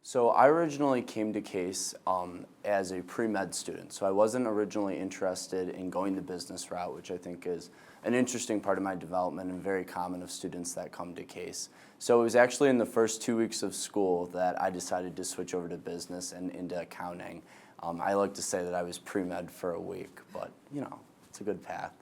So I originally came to Case as a pre-med student. So I wasn't originally interested in going the business route, which I think is an interesting part of my development and very common of students that come to Case. So it was actually in the first 2 weeks of school that I decided to switch over to business and into accounting. I like to say that I was pre-med for a week, but it's a good path.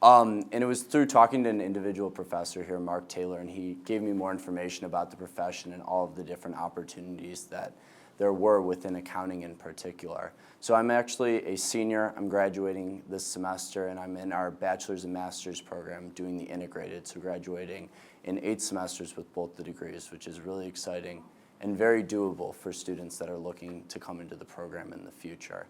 And it was through talking to an individual professor here, Mark Taylor, and he gave me more information about the profession and all of the different opportunities that there were within accounting in particular. So I'm actually a senior. I'm graduating this semester, and I'm in our Bachelors and Masters program doing the integrated, so graduating in 8 semesters with both the degrees, which is really exciting and very doable for students that are looking to come into the program in the future.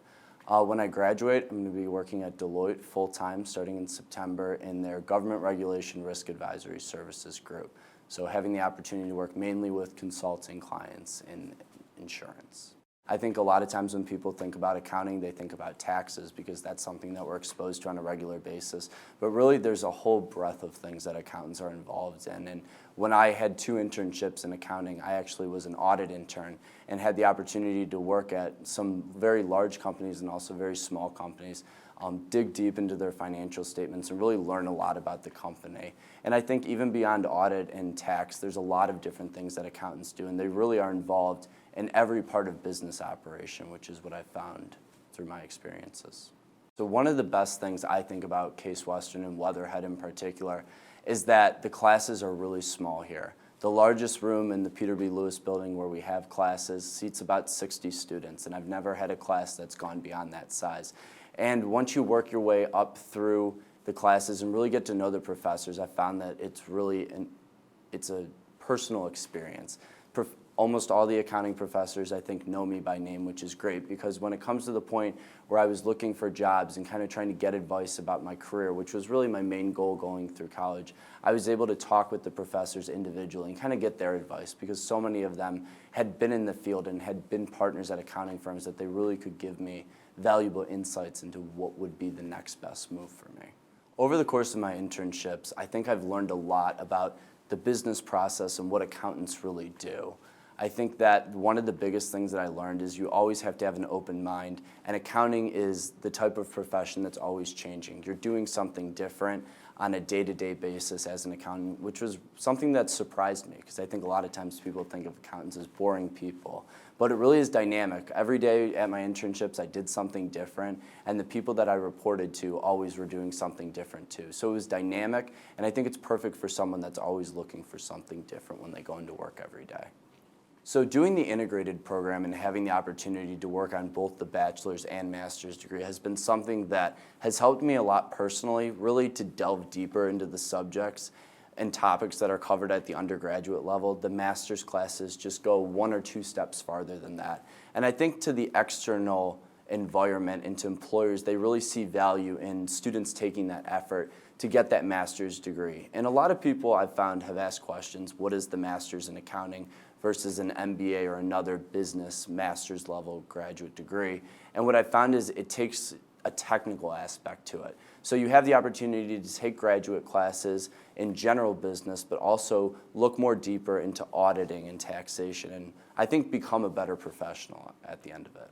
When I graduate, I'm going to be working at Deloitte full-time starting in September in their Government Regulation Risk Advisory Services group. So having the opportunity to work mainly with consulting clients in insurance. I think a lot of times when people think about accounting, they think about taxes because that's something that we're exposed to on a regular basis. But really there's a whole breadth of things that accountants are involved in. And when I had 2 internships in accounting, I actually was an audit intern and had the opportunity to work at some very large companies and also very small companies, dig deep into their financial statements and really learn a lot about the company. And I think even beyond audit and tax, there's a lot of different things that accountants do, and they really are involved in every part of business operation, which is what I found through my experiences. So one of the best things I think about Case Western and Weatherhead in particular is that the classes are really small here. The largest room in the Peter B. Lewis building where we have classes seats about 60 students, and I've never had a class that's gone beyond that size. And once you work your way up through the classes and really get to know the professors, I found that it's a personal experience. Almost all the accounting professors, I think, know me by name, which is great because when it comes to the point where I was looking for jobs and kind of trying to get advice about my career, which was really my main goal going through college, I was able to talk with the professors individually and kind of get their advice because so many of them had been in the field and had been partners at accounting firms that they really could give me valuable insights into what would be the next best move for me. Over the course of my internships, I think I've learned a lot about the business process and what accountants really do. I think that one of the biggest things that I learned is you always have to have an open mind, and accounting is the type of profession that's always changing. You're doing something different on a day-to-day basis as an accountant, which was something that surprised me because I think a lot of times people think of accountants as boring people, but it really is dynamic. Every day at my internships I did something different, and the people that I reported to always were doing something different too. So it was dynamic, and I think it's perfect for someone that's always looking for something different when they go into work every day. So doing the integrated program and having the opportunity to work on both the bachelor's and master's degree has been something that has helped me a lot personally, really to delve deeper into the subjects and topics that are covered at the undergraduate level. The master's classes just go 1 or 2 steps farther than that. And I think to the external environment and to employers, they really see value in students taking that effort to get that master's degree. And a lot of people I've found have asked questions, what is the master's in accounting versus an MBA or another business master's level graduate degree? And what I found is it takes a technical aspect to it. So you have the opportunity to take graduate classes in general business, but also look more deeper into auditing and taxation, and I think become a better professional at the end of it.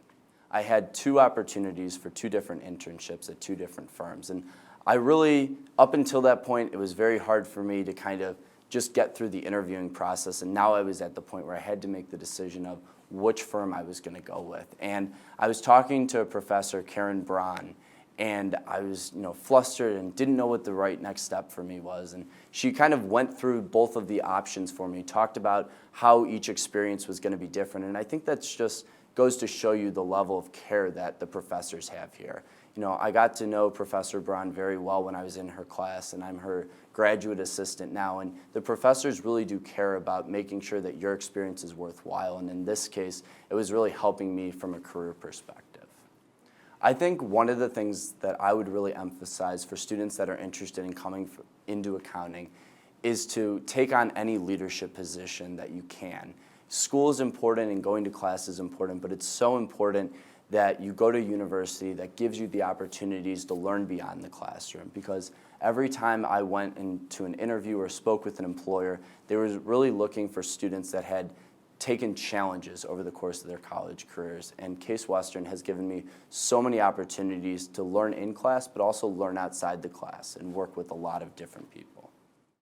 I had 2 opportunities for 2 different internships at 2 different firms, and I really, up until that point, it was very hard for me to kind of just get through the interviewing process, and now I was at the point where I had to make the decision of which firm I was going to go with. And I was talking to Professor Karen Braun, and I was flustered and didn't know what the right next step for me was. And she kind of went through both of the options for me, talked about how each experience was going to be different, and I think that's just goes to show you the level of care that the professors have here. I got to know Professor Braun very well when I was in her class, and I'm her graduate assistant now, and the professors really do care about making sure that your experience is worthwhile, and in this case, it was really helping me from a career perspective. I think one of the things that I would really emphasize for students that are interested in coming into accounting is to take on any leadership position that you can. School is important and going to class is important, but it's so important that you go to university that gives you the opportunities to learn beyond the classroom, because every time I went into an interview or spoke with an employer, they were really looking for students that had taken challenges over the course of their college careers. And Case Western has given me so many opportunities to learn in class, but also learn outside the class and work with a lot of different people.